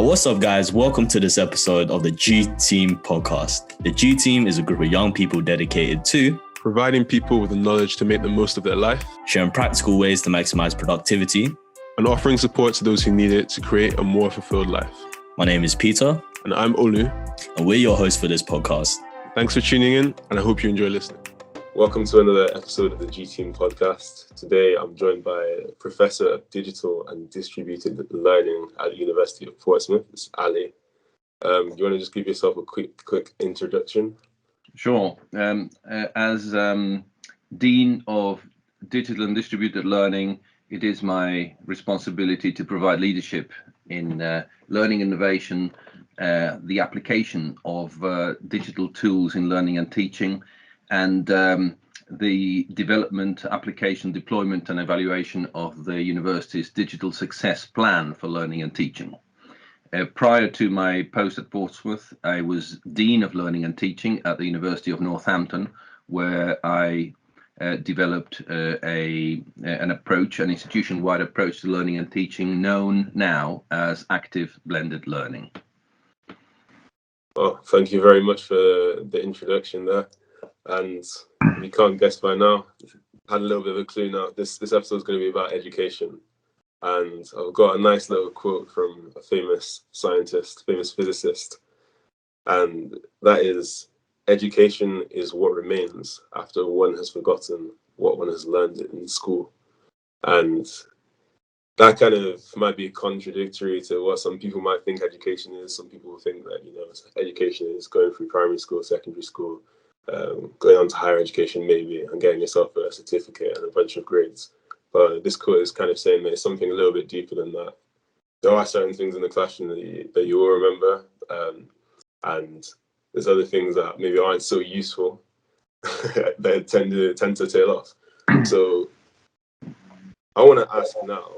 What's up, guys? Welcome to this episode of the G Team podcast. The G Team is a group of young people dedicated to providing people with the knowledge to make the most of their life, sharing practical ways to maximize productivity, and offering support to those who need it to create a more fulfilled life. My name is Peter. And I'm Olu. And we're your hosts for this podcast. Thanks for tuning in, and I hope you enjoy listening. Welcome to another episode of the G Team podcast. Today, I'm joined by a Professor of Digital and Distributed Learning at the University of Portsmouth. It's Ali. You want to just give yourself a quick introduction? Sure. As Dean of Digital and Distributed Learning, it is my responsibility to provide leadership in learning innovation, the application of digital tools in learning and teaching, and the development, application, deployment and evaluation of the university's digital success plan for learning and teaching. Prior to my post at Portsmouth, I was Dean of Learning and Teaching at the University of Northampton, where I developed an institution-wide approach to learning and teaching known now as active blended learning. Oh, thank you very much for the introduction there. And if you can't guess by now, I had a little bit of a clue now. This episode is going to be about education. And I've got a nice little quote from a famous scientist, famous physicist. And that is, education is what remains after one has forgotten what one has learned in school. And that kind of might be contradictory to what some people might think education is. Some people think that, education is going through primary school, secondary school, going on to higher education maybe, and getting yourself a certificate and a bunch of grades. But this quote is kind of saying that it's something a little bit deeper than that. There are certain things in the classroom that you will remember, and there's other things that maybe aren't so useful that tend to tail off. So I want to ask now,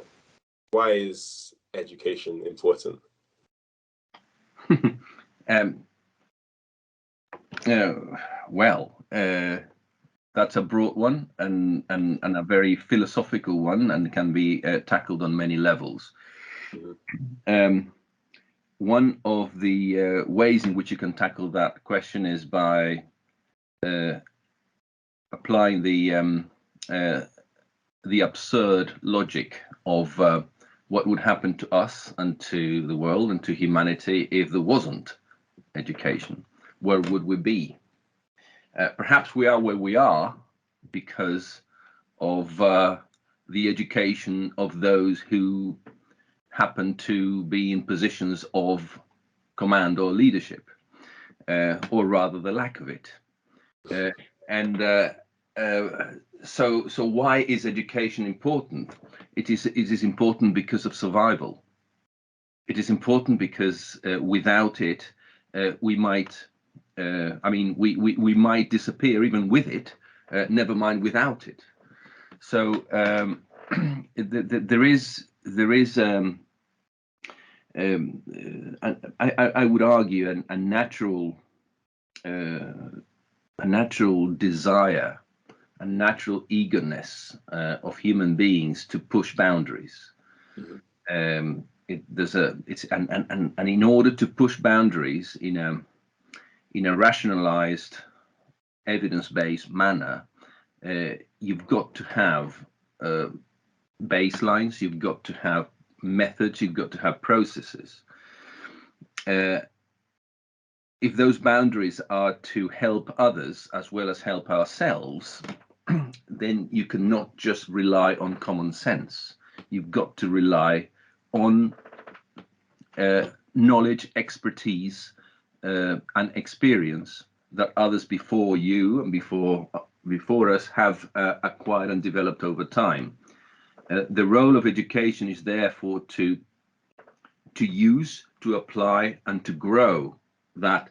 why is education important? That's a broad one and a very philosophical one, and can be tackled on many levels. Mm-hmm. One of the ways in which you can tackle that question is by applying the absurd logic of what would happen to us and to the world and to humanity if there wasn't education. Where would we be? Perhaps we are where we are because of the education of those who happen to be in positions of command or leadership, or rather the lack of it. So why is education important? It is important because of survival. It is important because without it, we might disappear even with it, never mind without it. So there is I would argue a natural desire, a natural eagerness of human beings to push boundaries. Mm-hmm. And in order to push boundaries in a rationalized, evidence-based manner, you've got to have baselines, you've got to have methods, you've got to have processes. If those boundaries are to help others as well as help ourselves, then you cannot just rely on common sense. You've got to rely on knowledge, expertise, and experience that others before you and before us have acquired and developed over time. The role of education is therefore to use, to apply, and to grow that,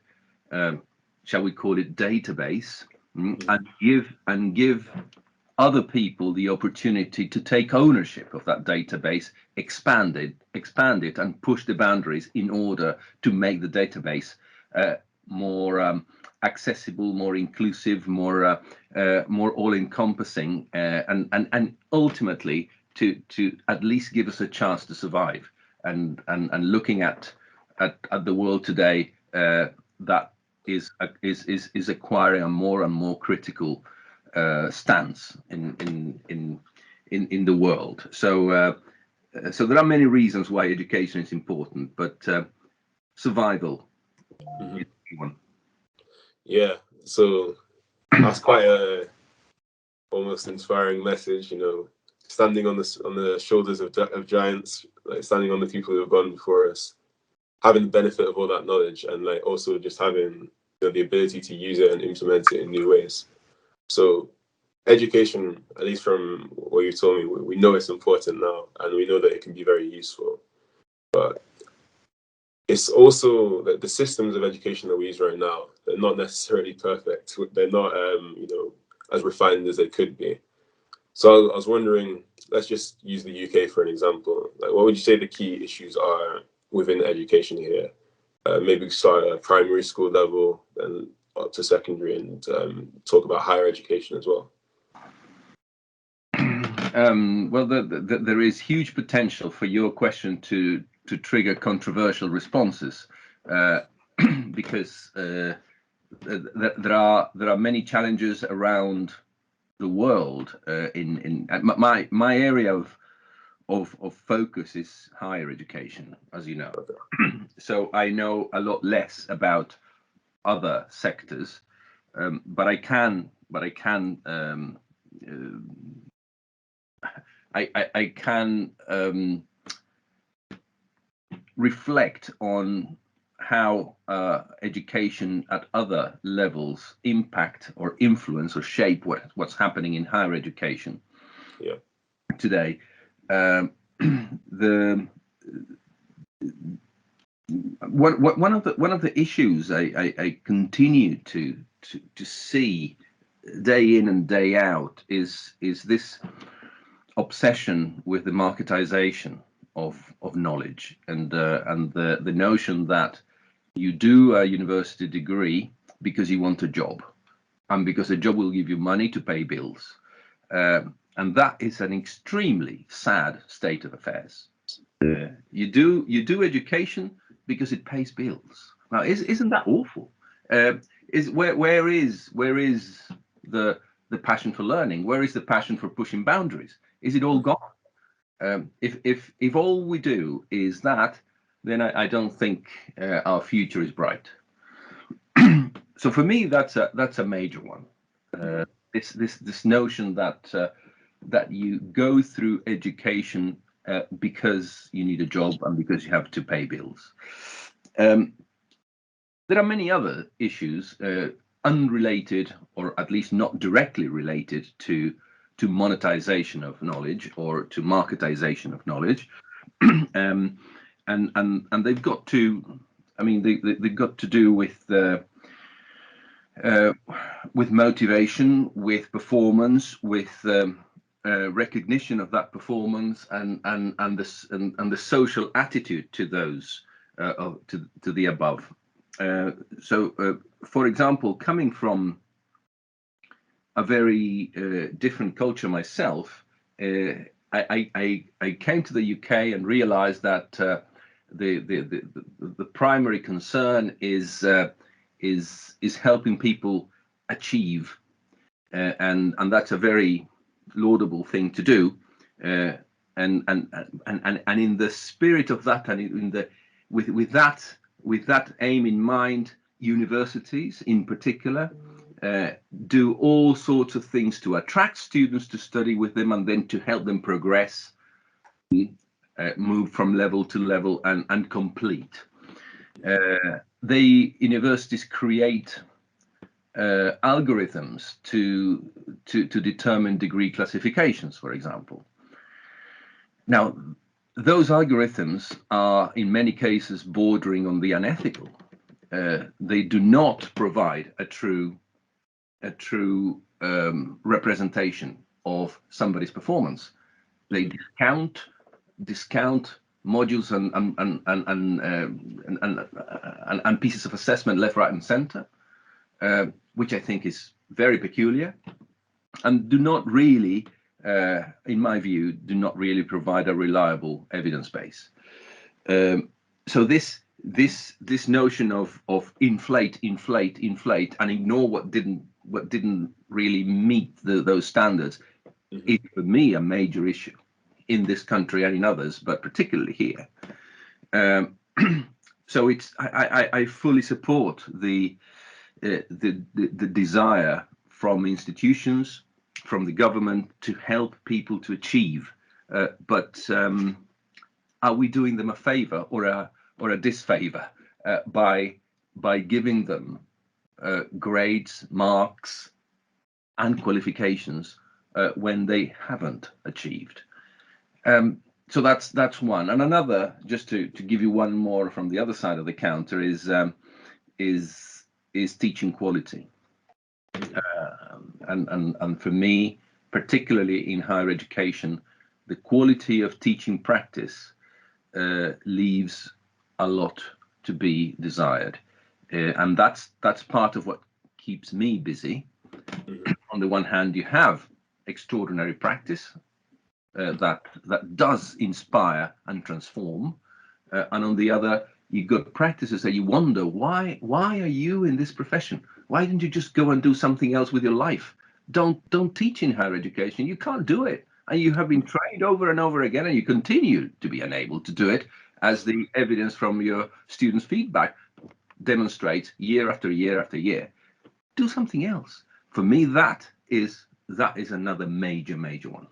shall we call it, database, and give other people the opportunity to take ownership of that database, expand it, and push the boundaries in order to make the database more accessible, more inclusive, more all-encompassing, and ultimately to at least give us a chance to survive. And looking at at the world today that is acquiring a more and more critical stance in the world. So so there are many reasons why education is important, but survival is one. Yeah, so that's quite a almost inspiring message, you know, standing on the shoulders of giants, like standing on the people who have gone before us, having the benefit of all that knowledge, and like also just having, you know, the ability to use it and implement it in new ways. So education, at least from what you told me, we know it's important now, and we know that it can be very useful. But it's also that the systems of education that we use right now, they're not necessarily perfect. They're not, you know, as refined as they could be. So I was wondering, let's just use the UK for an example. Like, what would you say the key issues are within education here? Maybe start at primary school level, then up to secondary, and talk about higher education as well. Well, there is huge potential for your question to trigger controversial responses, because there are many challenges around the world. In my area of focus is higher education, as you know. So I know a lot less about other sectors, but I can reflect on how education at other levels impact or influence or shape what's happening in higher education today. One of the issues I continue to see day in and day out is this obsession with the marketization of knowledge, and the notion that you do a university degree because you want a job, and because a job will give you money to pay bills, and that is an extremely sad state of affairs. You do education because it pays bills. Now, isn't that awful? Where is the passion for learning? Where is the passion for pushing boundaries? Is it all gone? If all we do is that, then I don't think our future is bright. So for me, that's a major one. This notion that you go through education because you need a job and because you have to pay bills. There are many other issues unrelated, or at least not directly related to monetization of knowledge or to marketization of knowledge, and they've got to, I mean, they've got to do with motivation, with performance, with recognition of that performance, and the social attitude to those to the above. So, for example, coming from a very different culture myself, I came to the UK and realized that the primary concern is helping people achieve, and that's a very laudable thing to do, and in the spirit of that, and with that aim in mind, universities in particular do all sorts of things to attract students to study with them, and then to help them progress, move from level to level, and complete. The universities create algorithms to determine degree classifications, for example. Now, those algorithms are in many cases bordering on the unethical. They do not provide a true representation of somebody's performance. They discount modules and pieces of assessment left, right, and center, which I think is very peculiar, and do not really, in my view, provide a reliable evidence base. So this this notion of inflate and ignore what didn't really meet those standards is for me a major issue in this country and in others, but particularly here. So I fully support the desire from institutions, from the government, to help people to achieve. But are we doing them a favor or a disfavor by giving them grades, marks, and qualifications when they haven't achieved? So that's one. And another, just to give you one more from the other side of the counter, is teaching quality. And for me, particularly in higher education, the quality of teaching practice leaves a lot to be desired, and that's part of what keeps me busy. On the one hand, you have extraordinary practice that does inspire and transform, and on the other, you got practices that you wonder, why are you in this profession? Why didn't you just go and do something else with your life? Don't teach in higher education. You can't do it, and you have been trained over and over again, and you continue to be unable to do it, as the evidence from your students' feedback demonstrates year after year after year. Do something else. For me, that is another major one.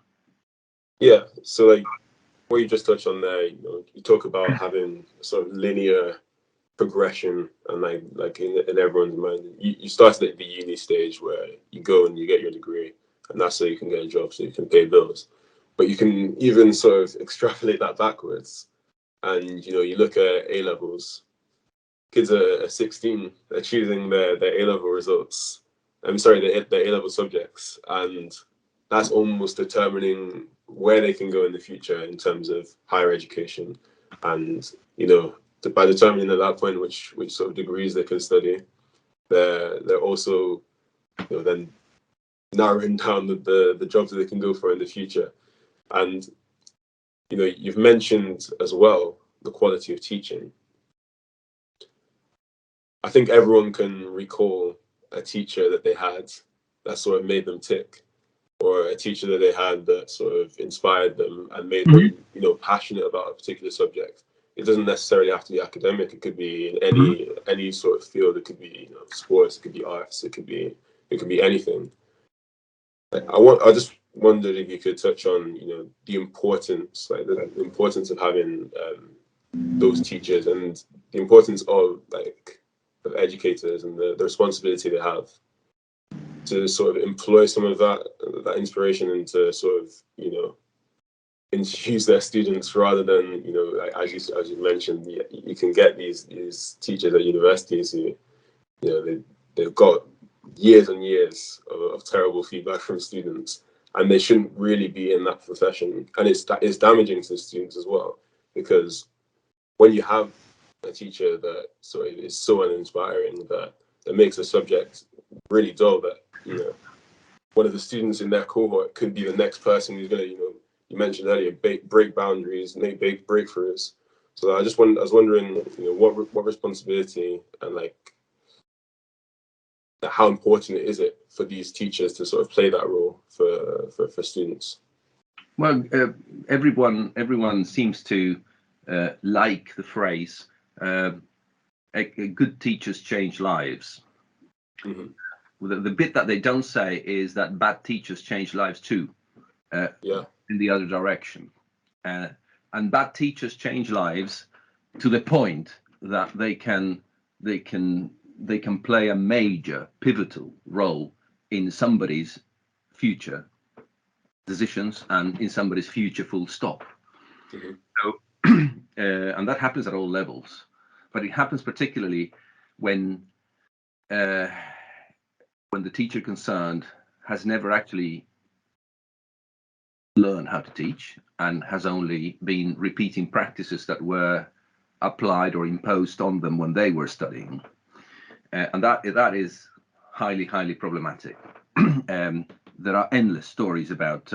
Yeah. So like what you just touched on there, you talk about having sort of linear progression, and like in everyone's mind, you started at the uni stage where you go and you get your degree, and that's so you can get a job, so you can pay bills. But you can even sort of extrapolate that backwards, and you look at A levels. Kids are 16, they're choosing their A level results. I'm sorry, their A level subjects, and that's almost determining where they can go in the future in terms of higher education. And by determining at that point which sort of degrees they can study, they're also then narrowing down the jobs that they can go for in the future. And you've mentioned as well the quality of teaching. I think everyone can recall a teacher that they had that sort of made them tick, or a teacher that they had that sort of inspired them and made them passionate about a particular subject. It doesn't necessarily have to be academic. It could be in any sort of field. It could be sports. It could be arts. It could be anything. I just wondered if you could touch on the importance, like the importance of having those teachers, and the importance of educators, and the responsibility they have to sort of employ some of that inspiration into sort of infuse their students, rather than as you mentioned, you can get these teachers at universities who they've got years and years of terrible feedback from students, and they shouldn't really be in that profession. And it's damaging to the students as well, because when you have a teacher that sort of is so uninspiring, that makes a subject really dull, that one of the students in their cohort could be the next person who's going to you mentioned earlier, break boundaries, make big breakthroughs. So I was wondering what responsibility and how important is it for these teachers to sort of play that role for students? Well, everyone seems to like the phrase good teachers change lives. Mm-hmm. The bit that they don't say is that bad teachers change lives too, in the other direction. And bad teachers change lives to the point that they can play a major pivotal role in somebody's future decisions and in somebody's future full stop. Mm-hmm. So, and that happens at all levels, but it happens particularly when the teacher concerned has never actually learned how to teach and has only been repeating practices that were applied or imposed on them when they were studying, and that is highly problematic. There are endless stories about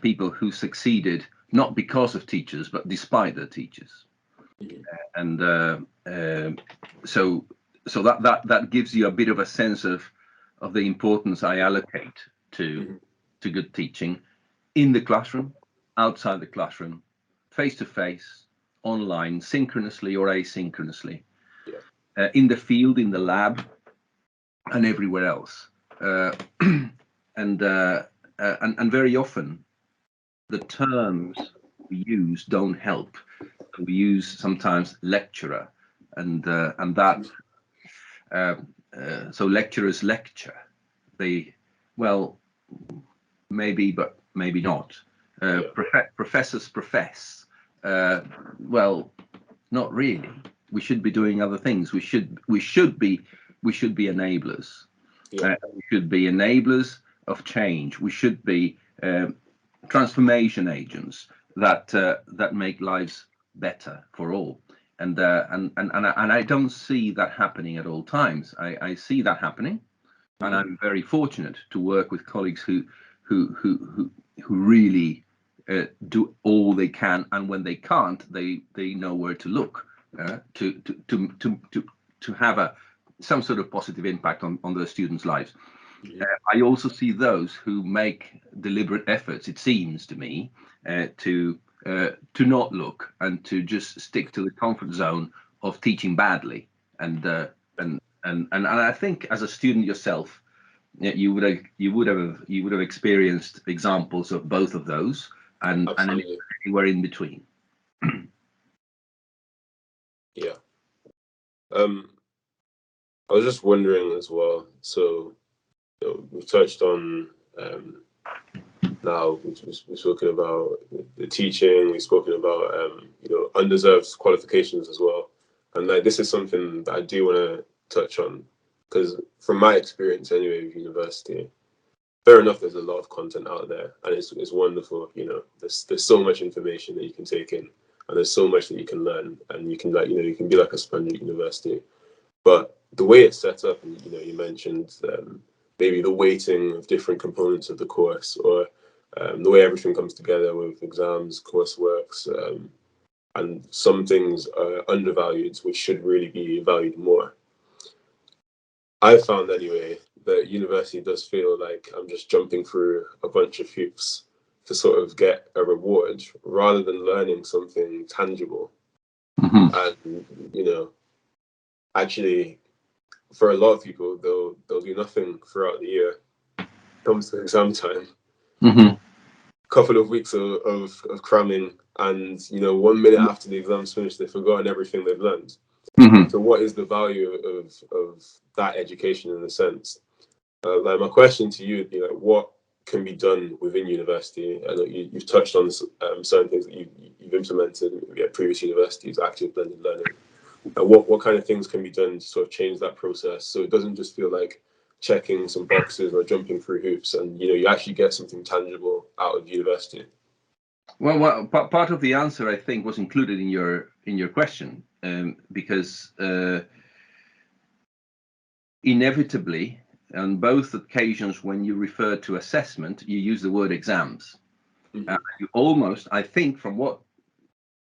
people who succeeded not because of teachers but despite their teachers. And so that gives you a bit of a sense of the importance I allocate to good teaching in the classroom, outside the classroom, face to face, online, synchronously or asynchronously, in the field, in the lab, and everywhere else. And very often the terms we use don't help. We use sometimes lecturer, and that so lecturers lecture. They, well, maybe, but maybe not. Professors profess. Well, not really. We should be doing other things. We should be enablers. We should be enablers of change. We should be transformation agents that make lives better for all. And I don't see that happening at all times. I see that happening, and I'm very fortunate to work with colleagues who really do all they can, and when they can't, they know where to look to have some sort of positive impact on those students' lives. I also see those who make deliberate efforts, it seems to me, to not look and to just stick to the comfort zone of teaching badly. And I think as a student yourself, you would have experienced examples of both of those, and anywhere in between. Yeah. I was just wondering as well. So we've touched on now we've spoken about the teaching. We've spoken about undeserved qualifications as well, and like this is something that I do want to touch on, because from my experience anyway with university, fair enough, there's a lot of content out there, and it's wonderful. There's so much information that you can take in, and there's so much that you can learn, and you can you can be like a sponge at university. But the way it's set up, and you mentioned maybe the weighting of different components of the course, or the way everything comes together with exams, courseworks, and some things are undervalued, which should really be valued more. I found anyway that university does feel like I'm just jumping through a bunch of hoops to sort of get a reward, rather than learning something tangible. And actually, for a lot of people, they'll do nothing throughout the year. Comes to exam time, couple of weeks of cramming, and 1 minute after the exam's finished, they've forgotten everything they've learned. So what is the value of that education in a sense? Like my question to you would be, like, what can be done within university? I know you've touched on certain things that you've implemented at previous universities, active blended learning. What kind of things can be done to sort of change that process, so it doesn't just feel like checking some boxes or jumping through hoops, and you actually get something tangible out of university? Well, part of the answer, I think, was included in your question, because inevitably, on both occasions when you refer to assessment, you use the word exams. You almost, I think, from what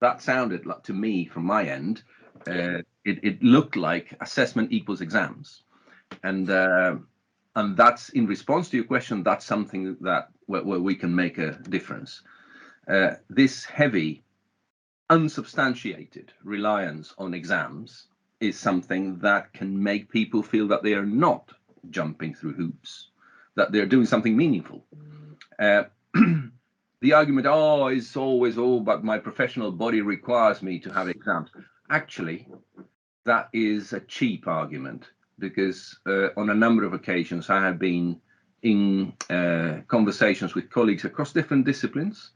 that sounded like to me from my end, it looked like assessment equals exams, and that's, in response to your question, that's something that where we can make a difference. This heavy, unsubstantiated reliance on exams is something that can make people feel that they are not jumping through hoops, that they're doing something meaningful. The argument, is always, but my professional body requires me to have exams. Actually, that is a cheap argument, because on a number of occasions I have been in conversations with colleagues across different disciplines,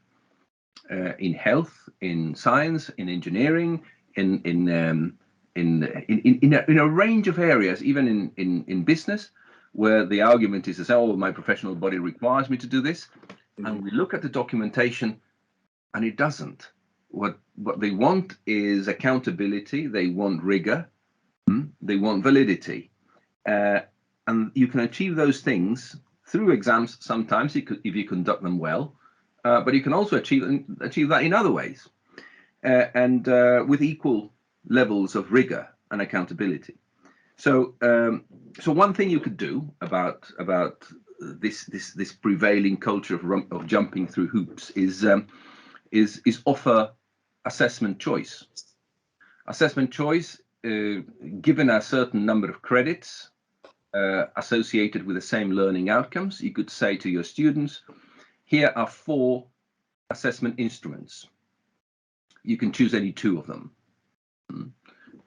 in health, in science, in engineering, in a range of areas, even in business, where the argument is, my professional body requires me to do this. And we look at the documentation, and it doesn't. What they want is accountability. They want rigor. They want validity. And you can achieve those things through exams sometimes, if you conduct them well. But you can also achieve that in other ways. and with equal levels of rigor and accountability. So, so one thing you could do about this prevailing culture of jumping through hoops is offer assessment choice. Assessment choice, given a certain number of credits associated with the same learning outcomes, you could say to your students, here are 4 assessment instruments. You can choose any 2 of them.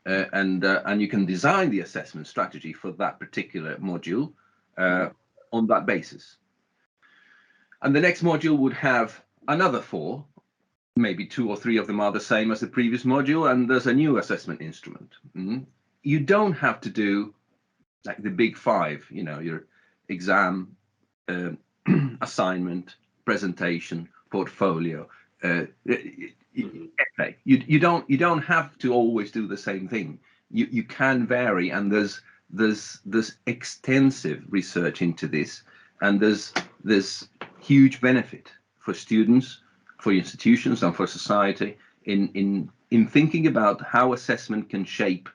And you can design the assessment strategy for that particular module on that basis. And the next module would have another 4, maybe 2 or 3 of them are the same as the previous module, and there's a new assessment instrument. You don't have to do like the big 5, you know, your exam, assignment, presentation, portfolio. You don't have to always do the same thing. You can vary, and there's extensive research into this, and there's huge benefit for students, for institutions, and for society in thinking about how assessment can shape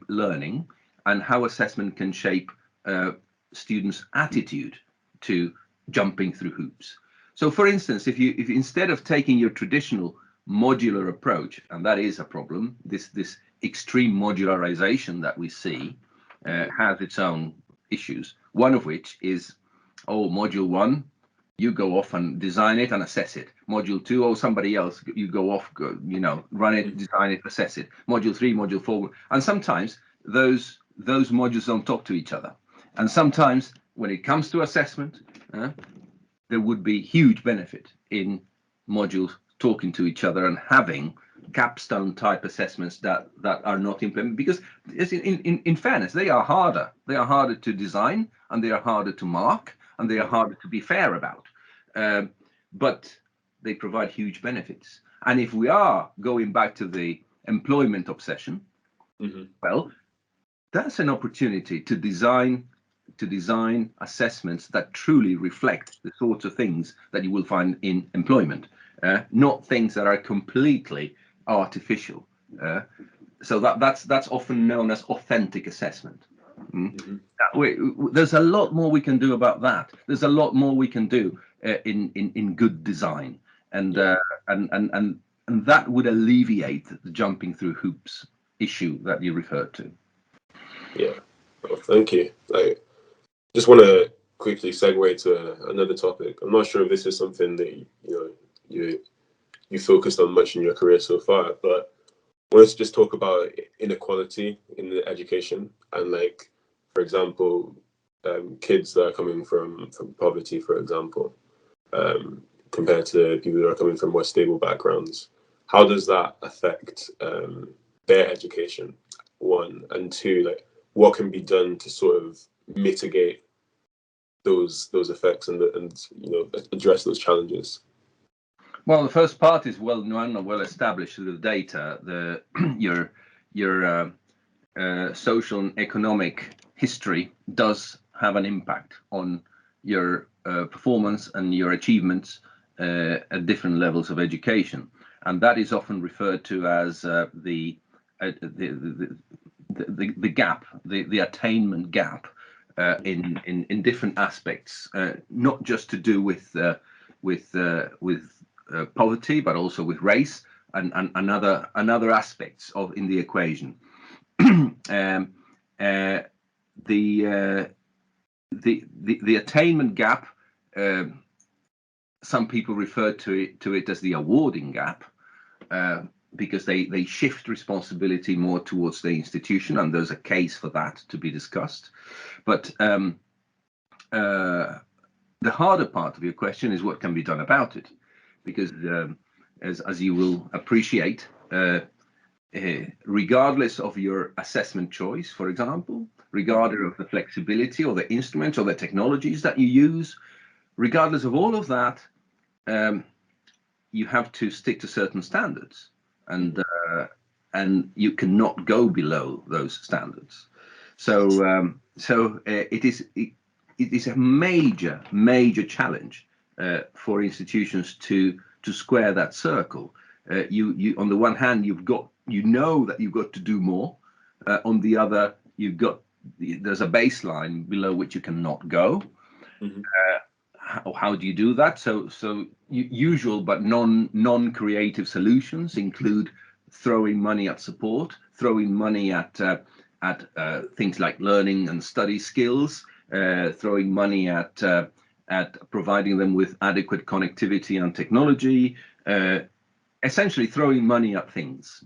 learning, and how assessment can shape students' attitude to jumping through hoops. So, for instance, if instead of taking your traditional modular approach, and that is a problem, this extreme modularization that we see has its own issues. One of which is, module 1, you go off and design it and assess it. Module 2, somebody else, you go off, run it, design it, assess it. Module 3, module 4, and sometimes those modules don't talk to each other. And sometimes when it comes to assessment, there would be huge benefit in modules talking to each other and having capstone type assessments that are not implemented, because in fairness, they are harder. They are harder to design, and they are harder to mark, and they are harder to be fair about. But they provide huge benefits. And if we are going back to the employment obsession, well, that's an opportunity to design assessments that truly reflect the sorts of things that you will find in employment, not things that are completely artificial. So that's often known as authentic assessment. There's a lot more we can do about that. There's a lot more we can do in good design, and that would alleviate the jumping through hoops issue that you referred to. Yeah, well, thank you. Just want to quickly segue to another topic. I'm not sure if this is something that you focused on much in your career so far, but I wanted to just talk about inequality in the education, and for example, kids that are coming from poverty, for example, compared to people that are coming from more stable backgrounds. How does that affect their education? 1, and 2, what can be done to sort of mitigate those effects and address those challenges? Well, the first part is well known and well established through the data. Your social and economic history does have an impact on your performance and your achievements at different levels of education, and that is often referred to as the gap, the attainment gap, in different aspects, not just to do with poverty, but also with race and other aspects in the equation. The attainment gap, some people refer to it as the awarding gap, because they shift responsibility more towards the institution, and there's a case for that to be discussed. But the harder part of your question is what can be done about it, because as you will appreciate, regardless of your assessment choice, for example, regardless of the flexibility or the instruments or the technologies that you use, regardless of all of that, you have to stick to certain standards, and you cannot go below those standards. So it is a major challenge for institutions to to square that circle. You on the one hand, you know that you've got to do more. On the other, there's a baseline below which you cannot go. Mm-hmm. How do you do that? So usual but non-creative solutions include throwing money at support, throwing money at things like learning and study skills, throwing money at providing them with adequate connectivity and technology, essentially throwing money at things,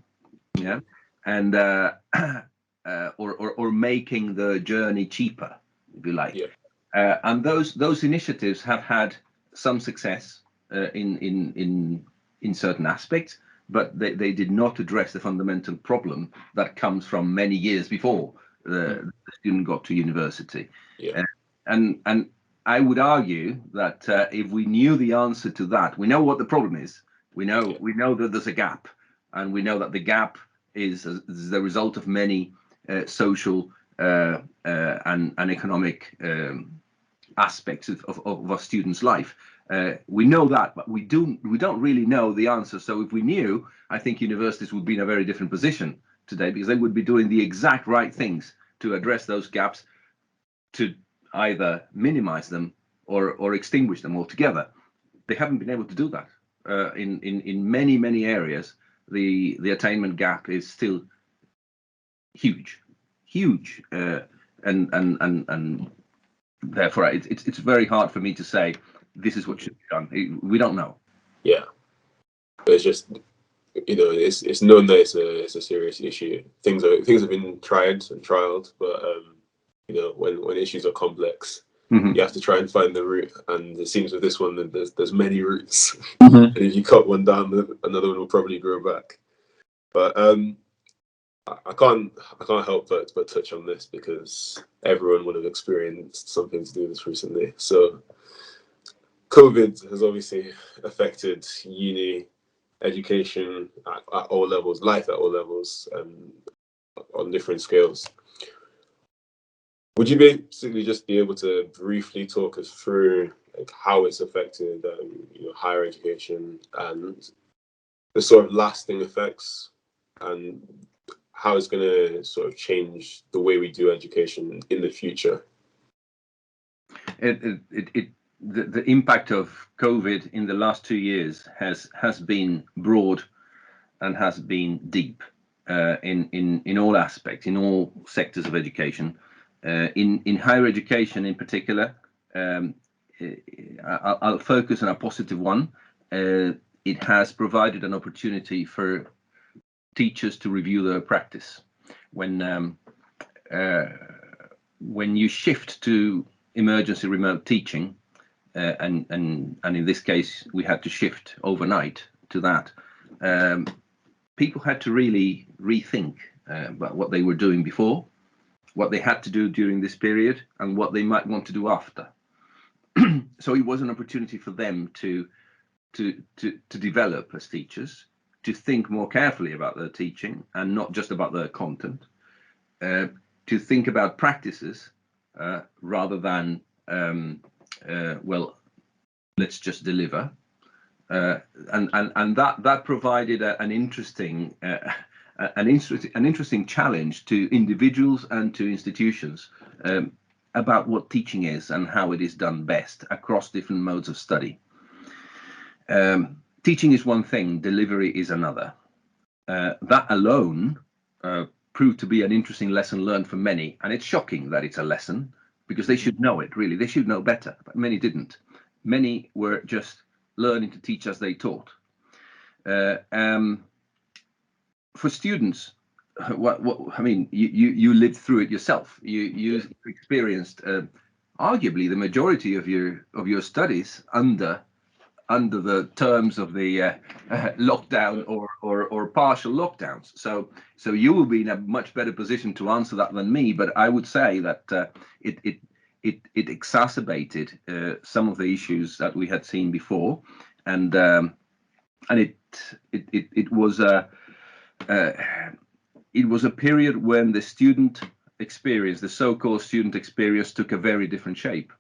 yeah, and or making the journey cheaper, if you like. Yeah. And those initiatives have had some success in certain aspects, but they did not address the fundamental problem that comes from many years before the student got to university. Yeah. And I would argue that if we knew the answer to that, we know what the problem is. We know that there's a gap, and we know that the gap is the result of many social and economic aspects of a student's life. We know that, but we don't really know the answer. So if we knew, I think universities would be in a very different position today, because they would be doing the exact right things to address those gaps, to either minimize them or extinguish them altogether. They haven't been able to do that. In many areas, the attainment gap is still huge, and therefore it's very hard for me to say this is what should be done. We don't know. Yeah, but it's just, it's known that it's a serious issue. Things have been tried and trialed, but when issues are complex, Mm-hmm. you have to try and find the root. And it seems with this one that there's many roots, Mm-hmm. and if you cut one down, another one will probably grow back. But I can't help but touch on this, because everyone would have experienced something to do with this recently. So COVID has obviously affected uni education at all levels, life at all levels, on different scales. Would you basically just be able to briefly talk us through how it's affected higher education and the sort of lasting effects, and how it's going to sort of change the way we do education in the future? The impact of COVID in the last 2 years has been broad and has been deep in all aspects, in all sectors of education. In higher education in particular, I'll focus on a positive one. It has provided an opportunity for teachers to review their practice. When you shift to emergency remote teaching, and in this case we had to shift overnight to that, people had to really rethink about what they were doing before, what they had to do during this period, and what they might want to do after. So it was an opportunity for them to develop as teachers, to think more carefully about their teaching and not just about their content, to think about practices rather than let's just deliver, and that provided an interesting challenge to individuals and to institutions about what teaching is and how it is done best across different modes of study. Teaching is one thing, delivery is another. That alone proved to be an interesting lesson learned for many, and it's shocking that it's a lesson, because they should know it, really. They should know better, but many didn't. Many were just learning to teach as they taught. For students, you lived through it yourself. You experienced arguably the majority of your studies under the terms of the lockdown or partial lockdowns. So you will be in a much better position to answer that than me. But I would say that it exacerbated some of the issues that we had seen before, and it was a period when the student experience, the so-called student experience, took a very different shape.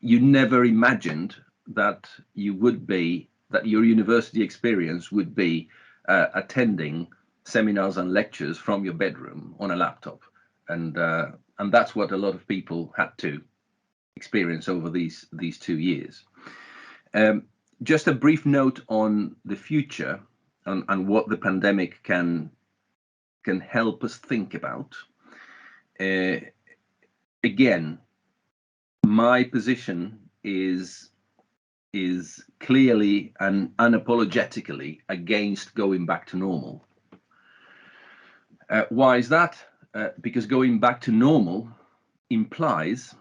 You never imagined that your university experience would be attending seminars and lectures from your bedroom on a laptop, and that's what a lot of people had to experience over these 2 years. Just a brief note on the future and what the pandemic can help us think about. Again, my position is clearly and unapologetically against going back to normal. Why is that? Because going back to normal implies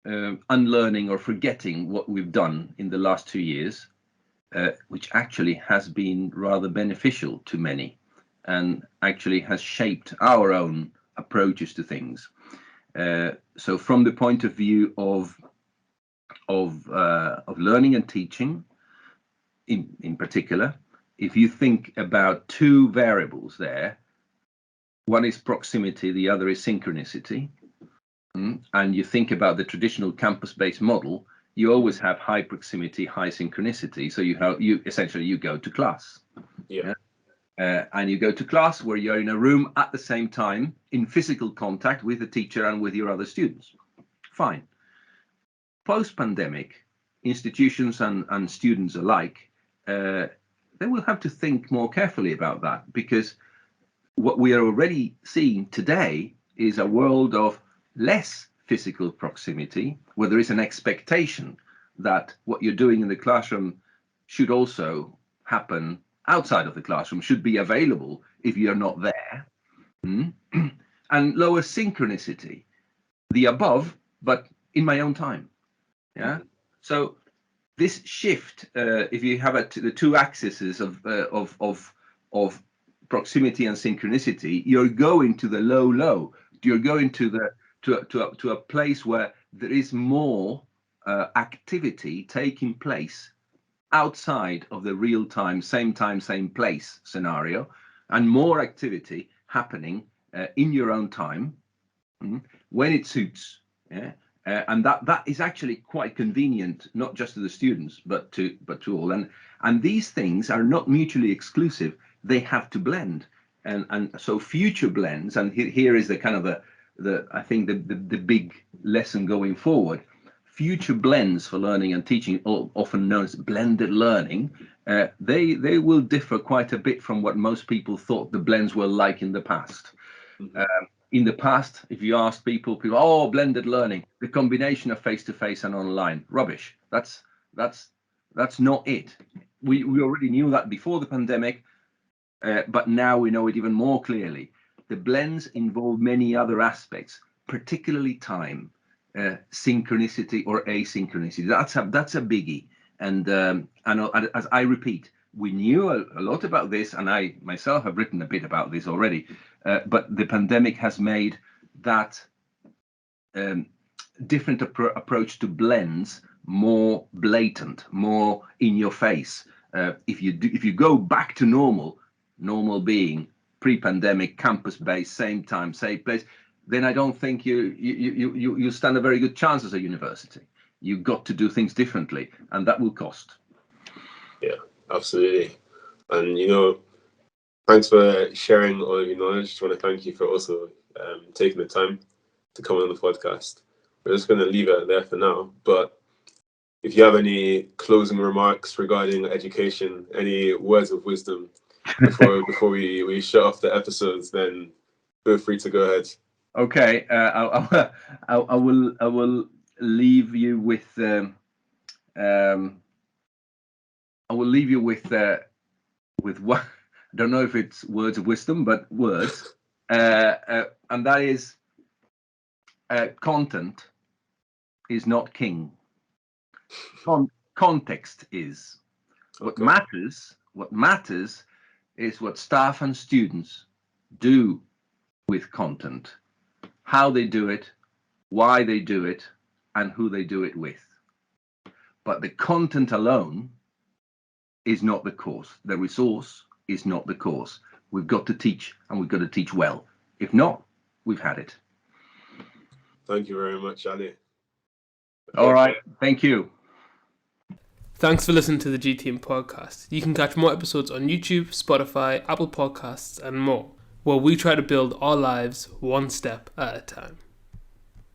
unlearning or forgetting what we've done in the last 2 years, which actually has been rather beneficial to many and actually has shaped our own approaches to things. So from the point of view of learning and teaching in particular, if you think about two variables there, one is proximity, the other is synchronicity, and you think about the traditional campus-based model, you always have high proximity, high synchronicity. So you essentially go to class. Yeah. And you go to class where you're in a room at the same time in physical contact with the teacher and with your other students. Fine. Post-pandemic, institutions and students alike, they will have to think more carefully about that, because what we are already seeing today is a world of less physical proximity, where there is an expectation that what you're doing in the classroom should also happen outside of the classroom, should be available if you're not there. And lower synchronicity, the above, but in my own time. Yeah. So this shift, if you have the two axes of proximity and synchronicity, you're going to the low. You're going to a place where there is more activity taking place outside of the real time, same place scenario, and more activity happening in your own time when it suits. Yeah. And that is actually quite convenient, not just to the students, but to all. And these things are not mutually exclusive. They have to blend. And so future blends, and here is the kind of I think the big lesson going forward. Future blends for learning and teaching, often known as blended learning, they will differ quite a bit from what most people thought the blends were like in the past. In the past, if you asked people, oh, blended learning, the combination of face-to-face and online, rubbish. That's not it. We already knew that before the pandemic, but now we know it even more clearly. The blends involve many other aspects, particularly time, synchronicity or asynchronicity. That's a biggie. And as I repeat, we knew a lot about this, and I myself have written a bit about this already. But the pandemic has made that different approach to blends more blatant, more in your face. If you go back to normal being pre-pandemic, campus-based, same time, same place, then I don't think you stand a very good chance as a university. You've got to do things differently, and that will cost. Yeah, absolutely. And thanks for sharing all of your knowledge. Just want to thank you for also taking the time to come on the podcast. We're just going to leave it there for now. But if you have any closing remarks regarding education, any words of wisdom before we shut off the episodes, then feel free to go ahead. Okay, I will leave you with what. I don't know if it's words of wisdom, but words, and that is content is not king. Context is. What matters is what staff and students do with content, how they do it, why they do it, and who they do it with. But the content alone is not the course. The resource is not the course. We've got to teach, and we've got to teach well. If not, we've had it. Thank you very much, Ali. All right. Thank you. Thanks for listening to the G Team podcast. You can catch more episodes on YouTube, Spotify, Apple Podcasts, and more, where we try to build our lives one step at a time.